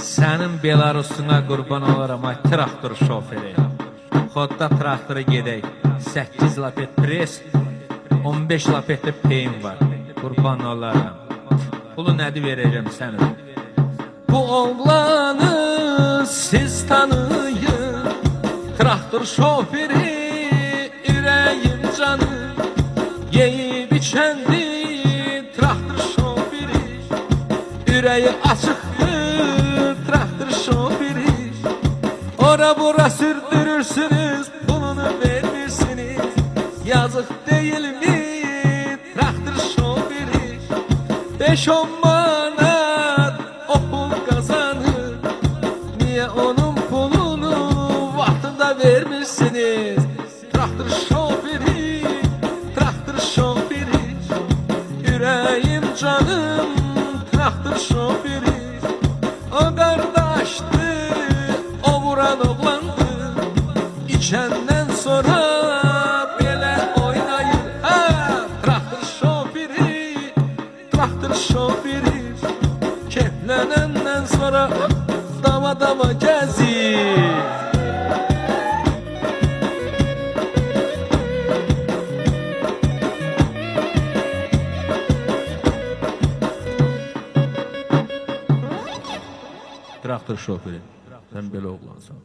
Sənin Belarusuna qurban olaram ay traktor şoförü. Xodda traktora gedək. 8 lapet pres, 15 lapetdə peyin var. Qurban olaram. Pulu nədir verəcəm sənə? Bu oğlanı siz tanıyın. Traktor şoförü, ürəyim canı. Yeyib içəndi, traktor şoförü. Ürəyi açıqdır, traktor şoförü. Ora bura sürdürürsünüz, pulunu vermirsiniz. Yazık değil mi traktor şoförü? 5-10 manat o pul kazanır. Niye onun pulunu vaxtında vermirsiniz? Traktor şoförü, traktor şoförü. Yüreğim canım traktor şoförü. O kardeşti, o vuran oğlandı. İçenden sonra belə oynayır. Ha, traktor şoförü, traktor şoförü. Keflənəndən sonra dama dama gəzir. Traktor şoförü, sən belə oğlansan.